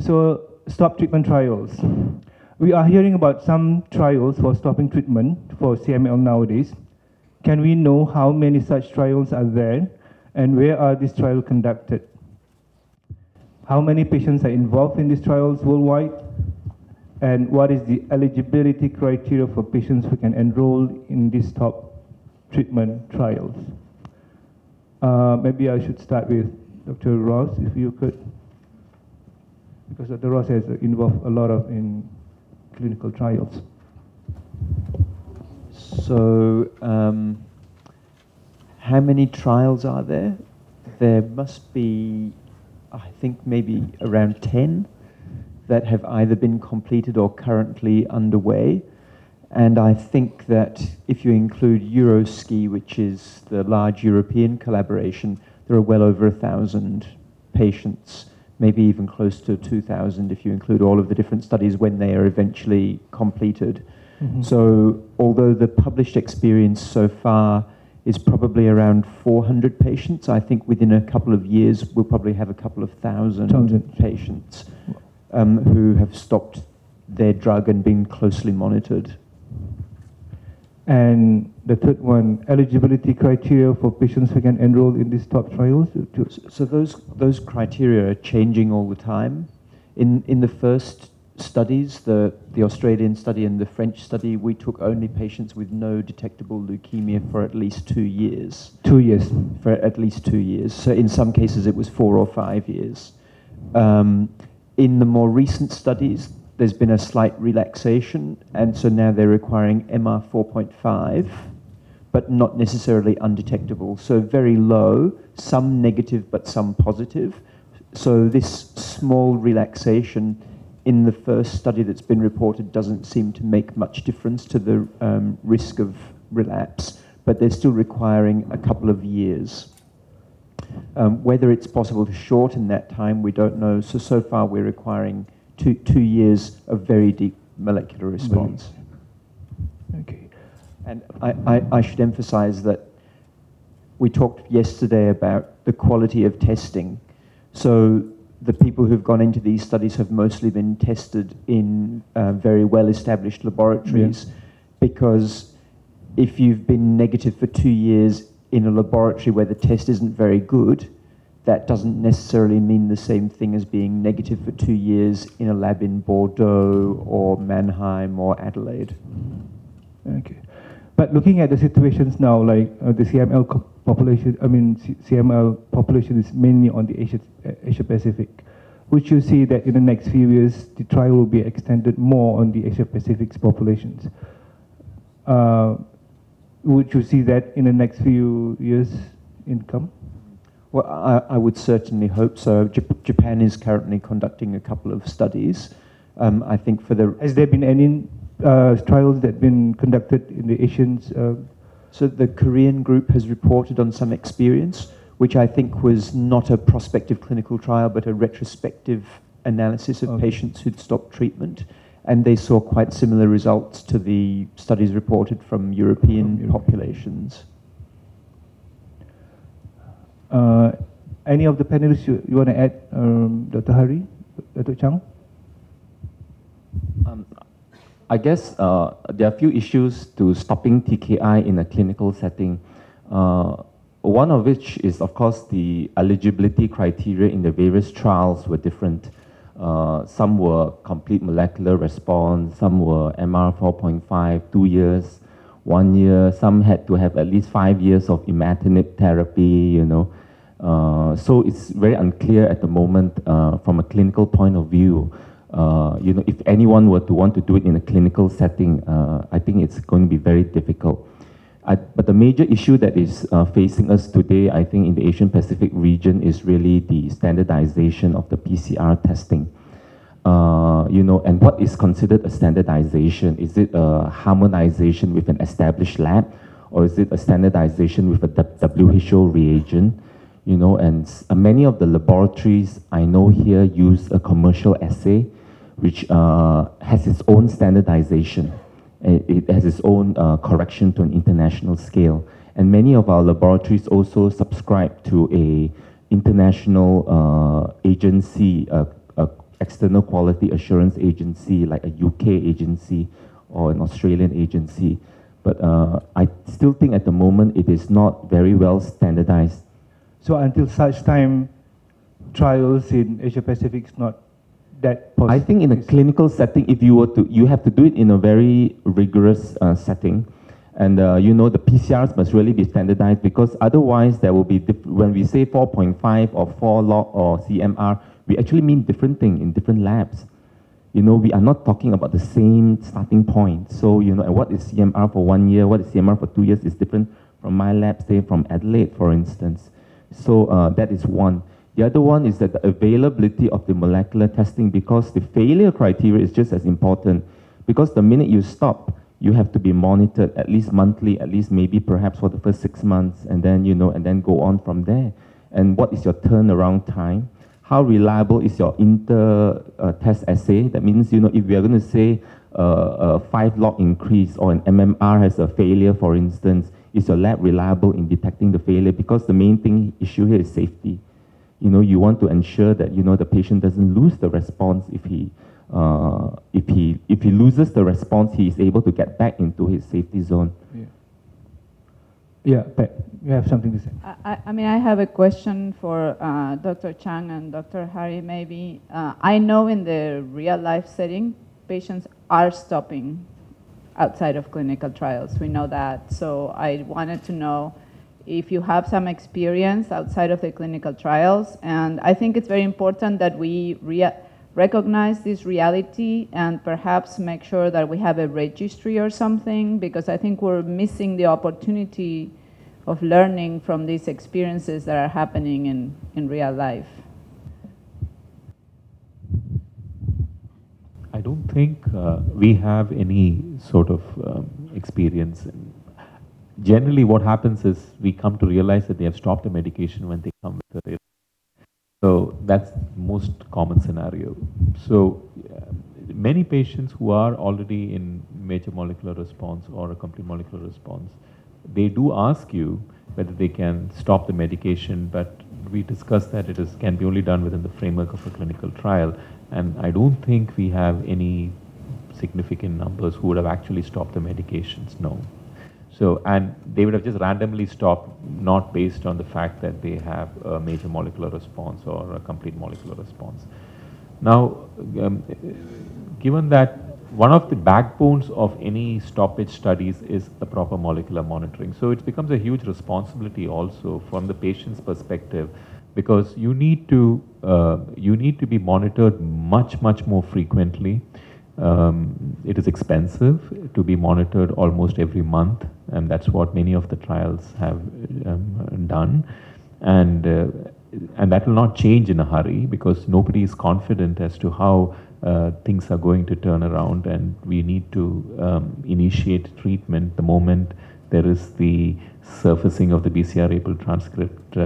So, stop treatment trials. We are hearing about some trials for stopping treatment for CML nowadays. Can we know how many such trials are there and where are these trials conducted? How many patients are involved in these trials worldwide? And what is the eligibility criteria for patients who can enroll in these stop treatment trials? Maybe I should start with Dr. Ross, if you could, because Dr. Ross has involved a lot in clinical trials. So, how many trials are there? There must be, I think, maybe around 10 that have either been completed or currently underway. And I think that if you include Euroski, which is the large European collaboration, there are well over 1,000 patients, maybe even close to 2,000 if you include all of the different studies when they are eventually completed. Mm-hmm. So although the published experience so far is probably around 400 patients, I think within a couple of years we'll probably have a couple of thousand patients who have stopped their drug and been closely monitored. And the third one, eligibility criteria for patients who can enroll in these top trials? So those criteria are changing all the time. In the first studies, the Australian study and the French study, we took only patients with no detectable leukemia for at least 2 years. 2 years. For at least 2 years. So in some cases it was 4 or 5 years. In the more recent studies, there's been a slight relaxation, and so now they're requiring MR 4.5, but not necessarily undetectable. So very low, some negative but some positive. So this small relaxation in the first study that's been reported doesn't seem to make much difference to the risk of relapse, but they're still requiring a couple of years. Whether it's possible to shorten that time, we don't know. So far we're requiring two years of very deep molecular response. Okay. And I should emphasize that we talked yesterday about the quality of testing. So the people who've gone into these studies have mostly been tested in very well-established laboratories, because if you've been negative for 2 years in a laboratory where the test isn't very good, that doesn't necessarily mean the same thing as being negative for 2 years in a lab in Bordeaux or Mannheim or Adelaide. Okay. But looking at the situations now, like the CML population, CML population is mainly on the Asia Pacific. Would you see that in the next few years, the trial will be extended more on the Asia Pacific populations? Would you see that in the next few years income? Well, I would certainly hope so. Japan is currently conducting a couple of studies. I think for the... Has there been any trials that have been conducted in the Asians? So the Korean group has reported on some experience, which I think was not a prospective clinical trial, but a retrospective analysis of patients who'd stopped treatment. And they saw quite similar results to the studies reported from European populations. Any of the panelists you want to add, Dr. Hari, Dr. Chang? I guess there are a few issues to stopping TKI in a clinical setting. One of which is, of course, the eligibility criteria in the various trials were different. Some were complete molecular response, some were MR 4.5, 2 years, 1 year, some had to have at least 5 years of imatinib therapy, so it's very unclear at the moment from a clinical point of view. If anyone were to want to do it in a clinical setting, I think it's going to be very difficult. But the major issue that is facing us today, I think, in the Asian Pacific region is really the standardization of the PCR testing. And what is considered a standardization? Is it a harmonization with an established lab, or is it a standardization with a WHO reagent? And many of the laboratories I know here use a commercial assay, which has its own standardization. It has its own correction to an international scale. And many of our laboratories also subscribe to a international agency external quality assurance agency like a UK agency or an Australian agency. But I still think at the moment it is not very well standardized. So until such time, trials in Asia Pacific is not that possible. I think in a clinical setting, if you were to, you have to do it in a very rigorous setting. And you know, the PCRs must really be standardized, because otherwise there will be, when we say 4.5 or 4 log or CMR, we actually mean different thing in different labs. You know, we are not talking about the same starting point. So, you know, and what is CMR for 1 year, what is CMR for 2 years is different from my lab, say from Adelaide, for instance. So that is one. The other one is that the availability of the molecular testing, because the failure criteria is just as important. Because the minute you stop, you have to be monitored at least monthly, at least maybe perhaps for the first 6 months, and then, you know, and then go on from there. And what is your turnaround time? How reliable is your test assay? That means, you know, if we are going to say a 5 log increase or an MMR has a failure, for instance, is your lab reliable in detecting the failure? Because the main issue here is safety. You know, you want to ensure that, you know, the patient doesn't lose the response. If he loses the response, he is able to get back into his safety zone. Yeah, Pat, you have something to say? I mean, I have a question for Dr. Chang and Dr. Hari, maybe. I know in the real life setting, patients are stopping outside of clinical trials. We know that. So I wanted to know if you have some experience outside of the clinical trials. And I think it's very important that we recognize this reality and perhaps make sure that we have a registry or something, because I think we're missing the opportunity of learning from these experiences that are happening in real life. I don't think we have any sort of experience. Generally what happens is we come to realize that they have stopped the medication when they come with a So that's the most common scenario. So many patients who are already in major molecular response or a complete molecular response, they do ask you whether they can stop the medication, but we discussed that it can be only done within the framework of a clinical trial. And I don't think we have any significant numbers who would have actually stopped the medications, no. So, and they would have just randomly stopped, not based on the fact that they have a major molecular response or a complete molecular response. Now, given that one of the backbones of any stoppage studies is the proper molecular monitoring. So it becomes a huge responsibility also from the patient's perspective, because you need to be monitored much more frequently. It is expensive to be monitored almost every month, and that's what many of the trials have done. And that will not change in a hurry, because nobody is confident as to how things are going to turn around, and we need to initiate treatment the moment there is the surfacing of the BCR-ABL transcript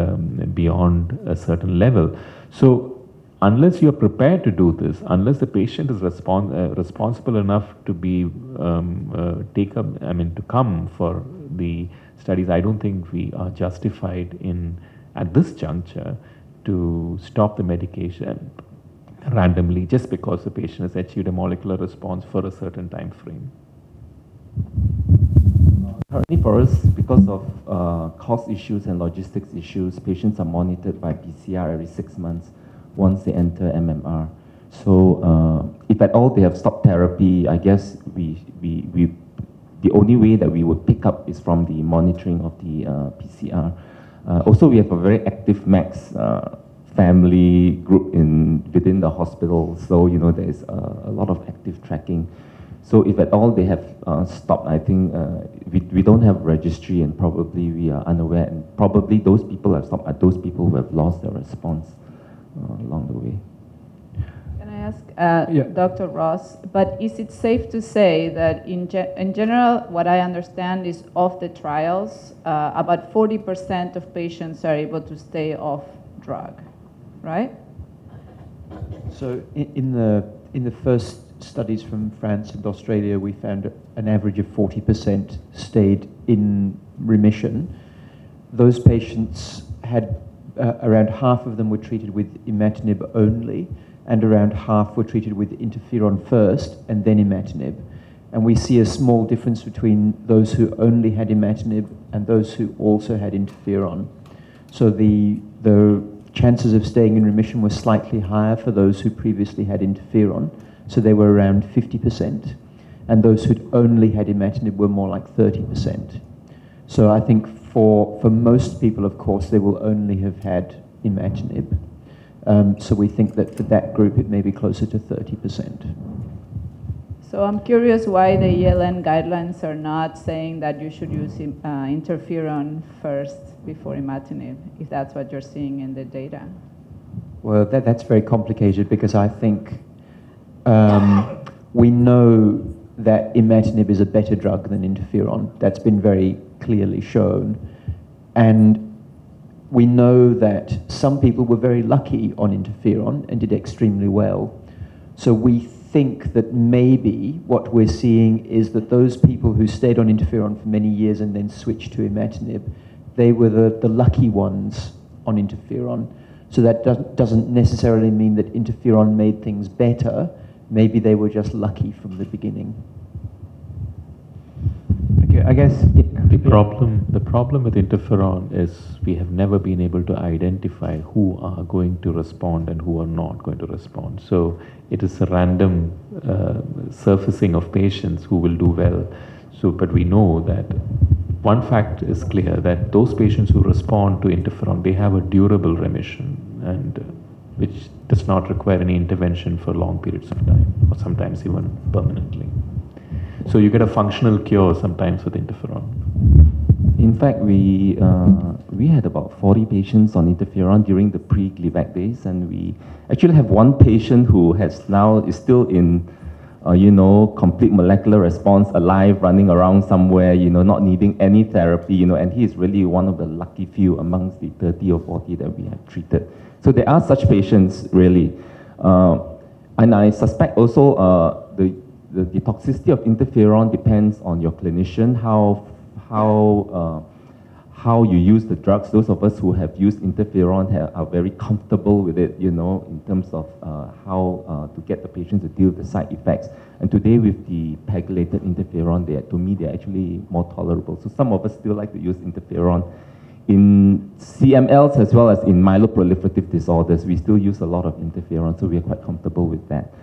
beyond a certain level. So unless you're prepared to do this, unless the patient is responsible enough to be to come for the studies, I don't think we are justified at this juncture to stop the medication randomly just because the patient has achieved a molecular response for a certain time frame. Currently for us, because of cost issues and logistics issues, patients are monitored by PCR every 6 months once they enter MMR. So if at all they have stopped therapy, I guess the only way that we would pick up is from the monitoring of the PCR. Also, we have a very active MAX family group within the hospital, so you know there is a lot of active tracking. So if at all they have stopped, I think we don't have registry, and probably we are unaware, and probably those people have stopped are those people who have lost their response along the way. Can I ask Dr. Ross, but is it safe to say that in general, what I understand is of the trials, about 40% of patients are able to stay off drug, right? So in the first studies from France and Australia, we found an average of 40% stayed in remission. Those patients had around half of them were treated with imatinib only, and around half were treated with interferon first and then imatinib. And we see a small difference between those who only had imatinib and those who also had interferon. So the chances of staying in remission were slightly higher for those who previously had interferon, so they were around 50%, and those who'd only had imatinib were more like 30%. So I think for most people, of course, they will only have had imatinib. So we think that for that group, it may be closer to 30%. So I'm curious why the ELN guidelines are not saying that you should use interferon first before imatinib, if that's what you're seeing in the data. Well, that's very complicated because I think we know that imatinib is a better drug than interferon. That's been very clearly shown. And we know that some people were very lucky on interferon and did extremely well. So we think that maybe what we're seeing is that those people who stayed on interferon for many years and then switched to imatinib, they were the lucky ones on interferon. So that doesn't necessarily mean that interferon made things better. Maybe they were just lucky from the beginning. Okay, I guess The problem with interferon is we have never been able to identify who are going to respond and who are not going to respond. So it is a random surfacing of patients who will do well. So, but we know that one fact is clear, that those patients who respond to interferon, they have a durable remission, and which does not require any intervention for long periods of time, or sometimes even permanently. So you get a functional cure sometimes with interferon. In fact, we had about 40 patients on interferon during the pre-Gleevec days, and we actually have one patient who is still in, complete molecular response, alive, running around somewhere, not needing any therapy, and he is really one of the lucky few amongst the 30 or 40 that we have treated. So there are such patients, really. And I suspect also the toxicity of interferon depends on your clinician, how you use the drugs. Those of us who have used interferon are very comfortable with it, in terms of how to get the patient to deal with the side effects. And today with the pegylated interferon, to me, they're actually more tolerable. So some of us still like to use interferon. In CMLs as well as in myeloproliferative disorders, we still use a lot of interferon, so we are quite comfortable with that.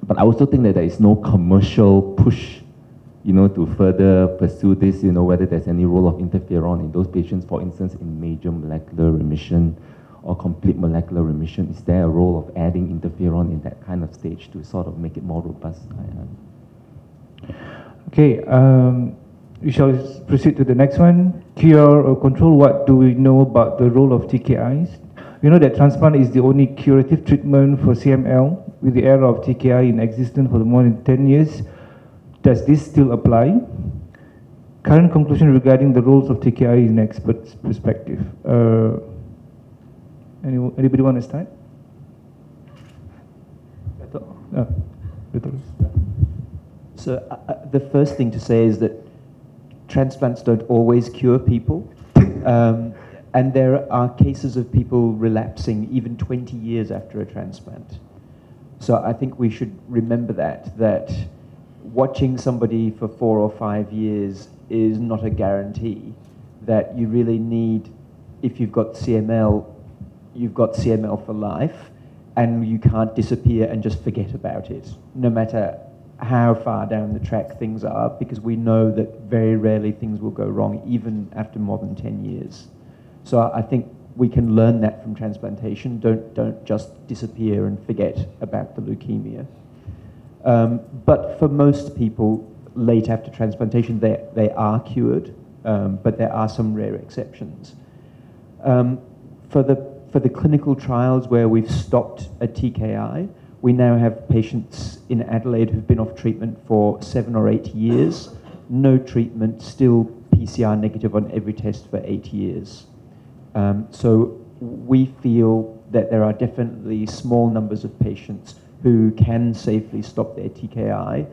But I also think that there is no commercial push, to further pursue this, whether there's any role of interferon in those patients, for instance, in major molecular remission or complete molecular remission. Is there a role of adding interferon in that kind of stage to sort of make it more robust? Okay, we shall proceed to the next one. Cure or control, what do we know about the role of TKIs? We know that transplant is the only curative treatment for CML, with the era of TKI in existence for more than 10 years. Does this still apply? Current conclusion regarding the roles of TKI in expert's perspective. Anybody want to start? So the first thing to say is that transplants don't always cure people. And there are cases of people relapsing even 20 years after a transplant. So I think we should remember that watching somebody for 4 or 5 years is not a guarantee. That you really need, if you've got CML, you've got CML for life, and you can't disappear and just forget about it, no matter how far down the track things are, because we know that very rarely things will go wrong, even after more than 10 years. So I think we can learn that from transplantation. Don't just disappear and forget about the leukemia. But for most people, late after transplantation, they are cured, but there are some rare exceptions. For the clinical trials where we've stopped a TKI, we now have patients in Adelaide who've been off treatment for 7 or 8 years, no treatment, still PCR negative on every test for 8 years. So we feel that there are definitely small numbers of patients who can safely stop their TKI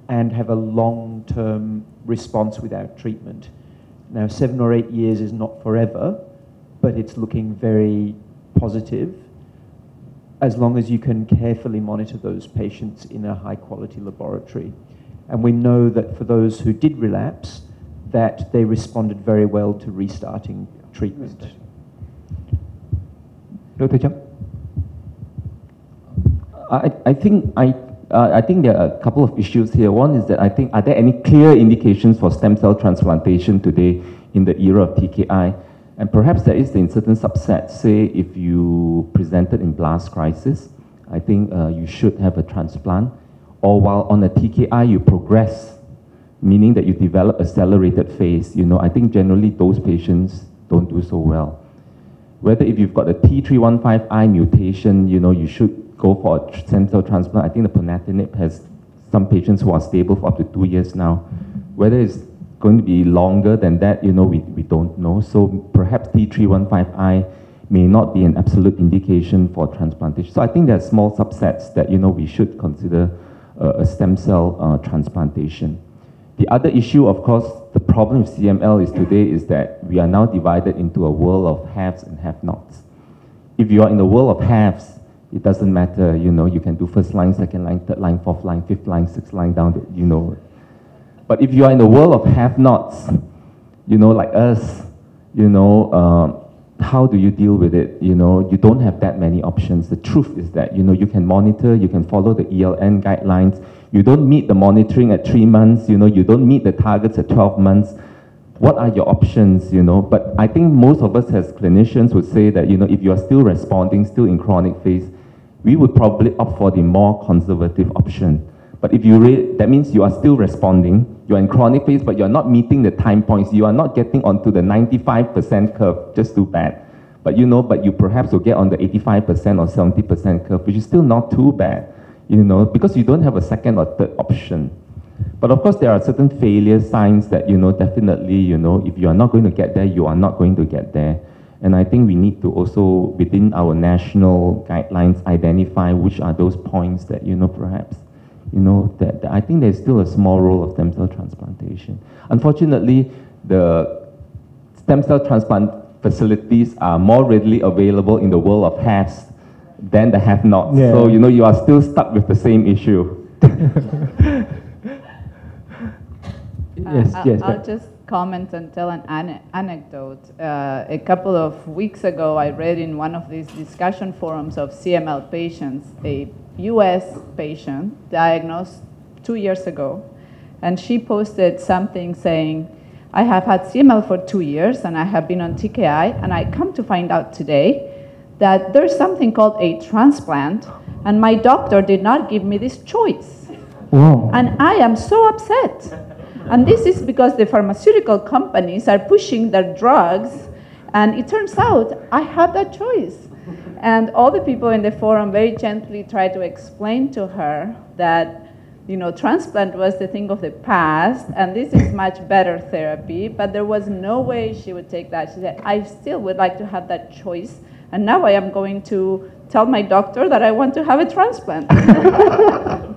and have a long-term response without treatment. Now, 7 or 8 years is not forever, but it's looking very positive. as long as you can carefully monitor those patients in a high-quality laboratory. And we know that for those who did relapse, that they responded very well to restarting treatment. Dr. Chang? I think there are a couple of issues here. One is that I think, are there any clear indications for stem cell transplantation today in the era of TKI? And perhaps there is in certain subsets. Say if you presented in blast crisis, I think you should have a transplant. Or while on a TKI you progress, meaning that you develop accelerated phase, I think generally those patients don't do so well. Whether if you've got a T315I mutation, you should go for a stem cell transplant. I think the ponatinib has some patients who are stable for up to 2 years now. Whether it's going to be longer than that, we don't know. So perhaps T315I may not be an absolute indication for transplantation. So I think there are small subsets that, we should consider a stem cell transplantation. The other issue, of course, the problem with CML is today is that we are now divided into a world of haves and have-nots. If you are in the world of haves, it doesn't matter, you can do first line, second line, third line, fourth line, fifth line, sixth line down to, But if you are in the world of have-nots, like us, how do you deal with it? You don't have that many options. The truth is that, you can monitor, you can follow the ELN guidelines. You don't meet the monitoring at 3 months, you don't meet the targets at 12 months. What are your options, But I think most of us as clinicians would say that, if you are still responding, still in chronic phase, we would probably opt for the more conservative option. But if that means you are still responding, you're in chronic phase, but you're not meeting the time points, you are not getting onto the 95% curve, just too bad. But but you perhaps will get on the 85% or 70% curve, which is still not too bad, because you don't have a second or third option. But of course, there are certain failure signs that, definitely, if you are not going to get there, you are not going to get there. And I think we need to also, within our national guidelines, identify which are those points that, perhaps, that I think there's still a small role of stem cell transplantation. Unfortunately, the stem cell transplant facilities are more readily available in the world of haves than the have-nots. Yeah. So, you are still stuck with the same issue. Yes. I'll just comment and tell an anecdote. A couple of weeks ago, I read in one of these discussion forums of CML patients, a US patient diagnosed 2 years ago, and she posted something saying, I have had CML for 2 years and I have been on TKI, and I come to find out today that there's something called a transplant, and my doctor did not give me this choice. Wow. And I am so upset. And this is because the pharmaceutical companies are pushing their drugs, and it turns out I have that choice. And all the people in the forum very gently tried to explain to her that, transplant was the thing of the past, and this is much better therapy, but there was no way she would take that. She said, I still would like to have that choice, and now I am going to tell my doctor that I want to have a transplant. So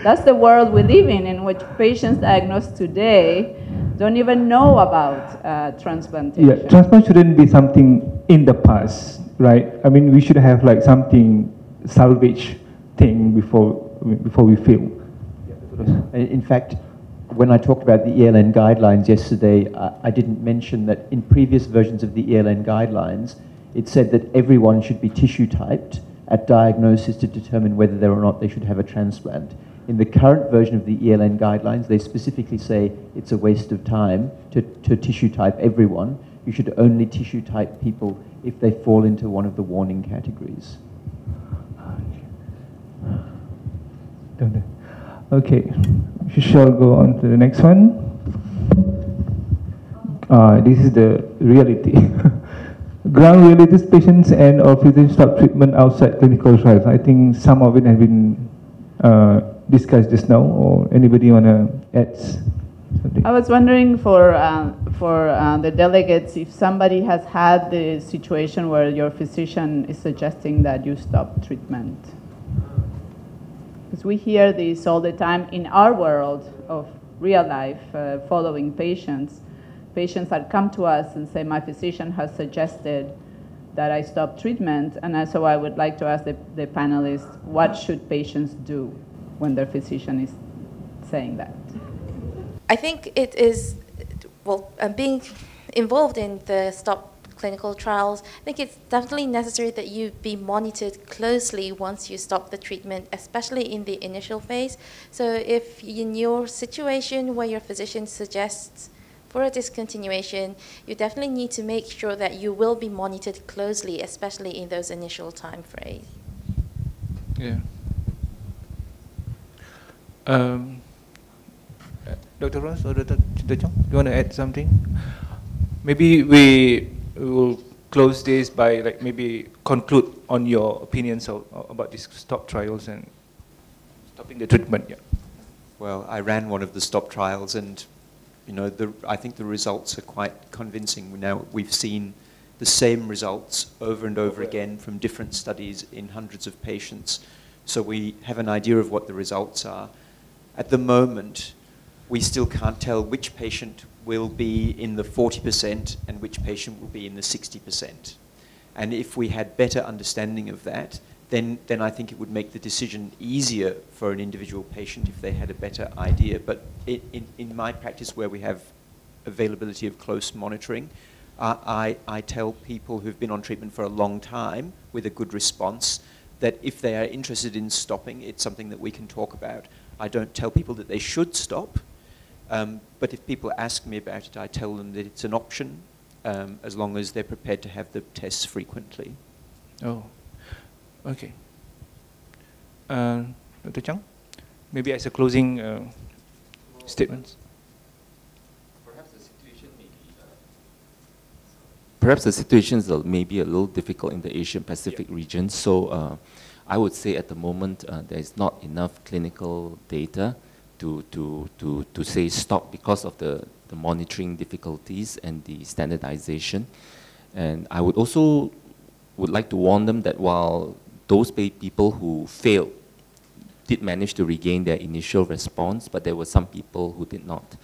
that's the world we live in which patients diagnosed today don't even know about transplantation. Yeah, transplant shouldn't be something in the past, right? I mean, we should have like something salvage thing before we fail. In fact, when I talked about the ELN guidelines yesterday, I didn't mention that in previous versions of the ELN guidelines, it said that everyone should be tissue typed at diagnosis to determine whether or not they should have a transplant. In the current version of the ELN guidelines, they specifically say it's a waste of time to tissue type everyone. You should only tissue type people if they fall into one of the warning categories. Okay, we shall go on to the next one. This is the reality. Ground realities, patients and or physicians stop treatment outside clinical trials. I think some of it has been discussed just now, or anybody want to add something? I was wondering for the delegates, if somebody has had the situation where your physician is suggesting that you stop treatment. Because we hear this all the time in our world of real life, following patients. Patients that come to us and say, my physician has suggested that I stop treatment. And so I would like to ask the panelists, what should patients do when their physician is saying that? I think it is, well, being involved in the STOP clinical trials, I think it's definitely necessary that you be monitored closely once you stop the treatment, especially in the initial phase. So if in your situation where your physician suggests for a discontinuation, you definitely need to make sure that you will be monitored closely, especially in those initial time frames. Yeah. Dr. Ross or Dr. Chong, do you want to add something? Maybe we will close this by maybe conclude on your opinions about these STOP trials and stopping the treatment. Yeah. Well, I ran one of the STOP trials, and I think the results are quite convincing. Now we've seen the same results over and over again from different studies in hundreds of patients, so we have an idea of what the results are. At the moment, we still can't tell which patient will be in the 40% and which patient will be in the 60%. And if we had better understanding of that, then I think it would make the decision easier for an individual patient if they had a better idea. But in my practice, where we have availability of close monitoring, I tell people who've been on treatment for a long time with a good response that if they are interested in stopping, it's something that we can talk about. I don't tell people that they should stop, but if people ask me about it, I tell them that it's an option, as long as they're prepared to have the tests frequently. Oh, okay. Dr. Chang, maybe as a closing statement. Perhaps the situations may be a little difficult in the Asian Pacific region. So I would say at the moment there is not enough clinical data to say stop because of the monitoring difficulties and the standardization. And I would also like to warn them that while those people who failed did manage to regain their initial response, but there were some people who did not.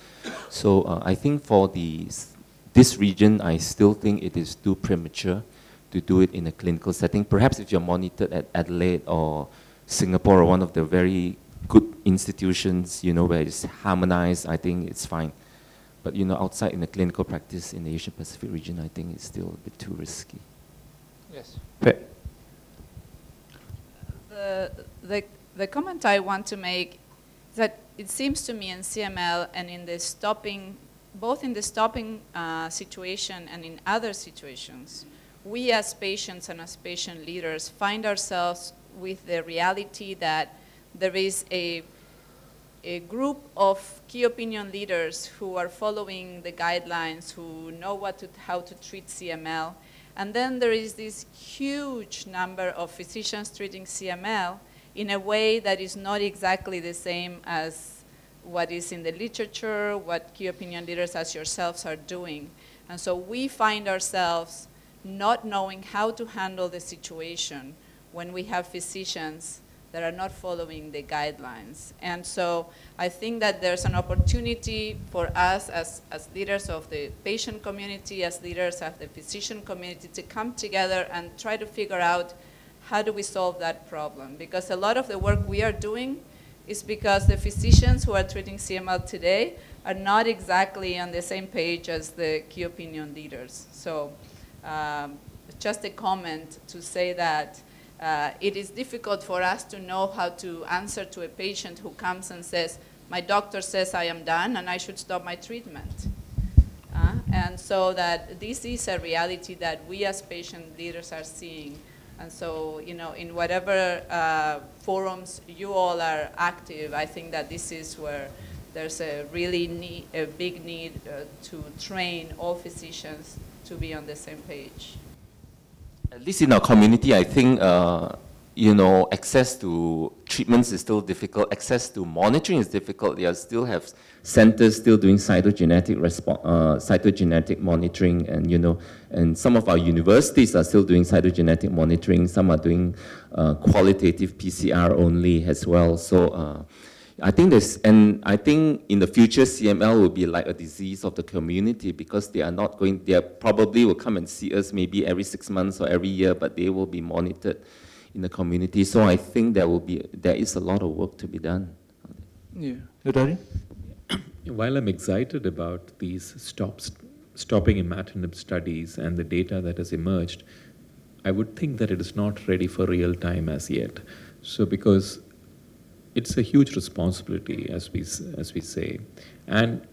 So I think for this region, I still think it is too premature to do it in a clinical setting. Perhaps if you're monitored at Adelaide or Singapore or one of the very good institutions, where it's harmonized, I think it's fine. But, outside in the clinical practice in the Asia Pacific region, I think it's still a bit too risky. Yes. The comment I want to make is that it seems to me in CML and in the stopping, both in the stopping situation and in other situations, we as patients and as patient leaders find ourselves with the reality that there is a group of key opinion leaders who are following the guidelines, who know how to treat CML. And then there is this huge number of physicians treating CML in a way that is not exactly the same as what is in the literature, what key opinion leaders as yourselves are doing. And so we find ourselves not knowing how to handle the situation when we have physicians that are not following the guidelines. And so I think that there's an opportunity for us as leaders of the patient community, as leaders of the physician community, to come together and try to figure out how do we solve that problem. Because a lot of the work we are doing is because the physicians who are treating CML today are not exactly on the same page as the key opinion leaders. So just a comment to say that it is difficult for us to know how to answer to a patient who comes and says, my doctor says I am done and I should stop my treatment. And so that this is a reality that we as patient leaders are seeing. And so, in whatever forums you all are active, I think that this is where there's a big need to train all physicians to be on the same page. At least in our community, I think, access to treatments is still difficult. Access to monitoring is difficult. They still have centers still doing cytogenetic monitoring, and some of our universities are still doing cytogenetic monitoring. Some are doing qualitative PCR only as well. So, I think I think in the future CML will be like a disease of the community because they probably will come and see us maybe every 6 months or every year, but they will be monitored in the community. So I think there is a lot of work to be done. Yeah. Dr. While I'm excited about these stopping imatinib studies and the data that has emerged, I would think that it is not ready for real time as yet. So because it's a huge responsibility, as we say, and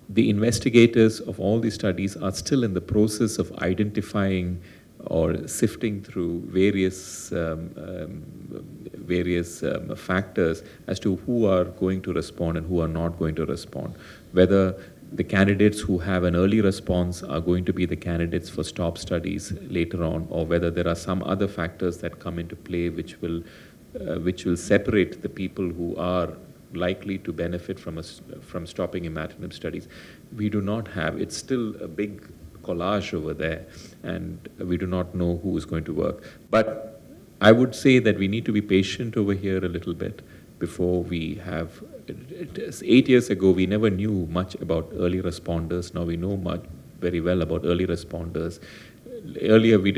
the investigators of all these studies are still in the process of identifying or sifting through various factors as to who are going to respond and who are not going to respond. Whether the candidates who have an early response are going to be the candidates for STOP studies later on, or whether there are some other factors that come into play which will separate the people who are likely to benefit from stopping imatinib studies. We do not have, it's still a big collage over there, and we do not know who is going to work. But I would say that we need to be patient over here a little bit before we have, 8 years ago we never knew much about early responders. Now we know very well about early responders. Earlier we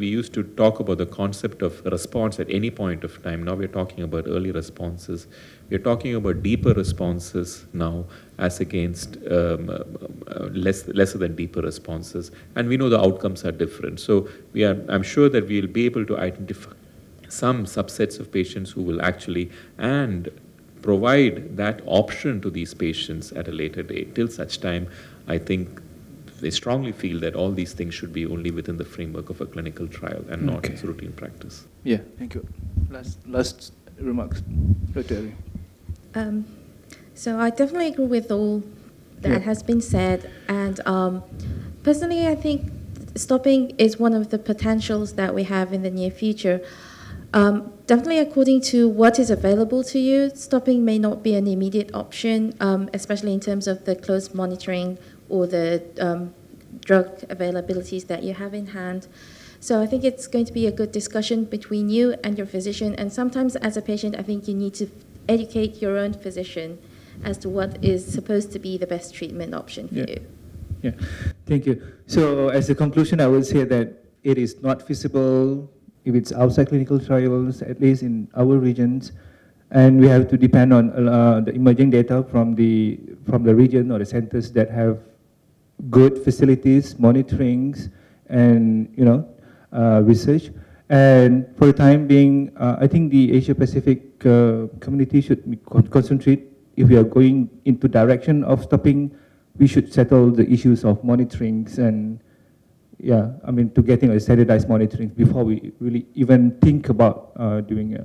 used to talk about the concept of response at any point of time. Now we're talking about early responses. We're talking about deeper responses now as against lesser than deeper responses. And we know the outcomes are different. So I'm sure that we'll be able to identify some subsets of patients who will actually, and provide that option to these patients at a later date. Till such time, I think they strongly feel that all these things should be only within the framework of a clinical trial and not as routine practice. Yeah, thank you. Last remarks, Dr. Ari. So I definitely agree with all that has been said, and personally I think stopping is one of the potentials that we have in the near future. Definitely according to what is available to you, stopping may not be an immediate option, especially in terms of the close monitoring or the drug availabilities that you have in hand. So I think it's going to be a good discussion between you and your physician, and sometimes as a patient I think you need to educate your own physician as to what is supposed to be the best treatment option for you. Yeah, thank you. So as a conclusion, I would say that it is not feasible if it's outside clinical trials, at least in our regions, and we have to depend on the emerging data from the region or the centers that have good facilities, monitorings, and research. And for the time being, I think the Asia Pacific community should concentrate. If we are going into direction of stopping, we should settle the issues of monitorings and to getting a standardized monitoring before we really even think about doing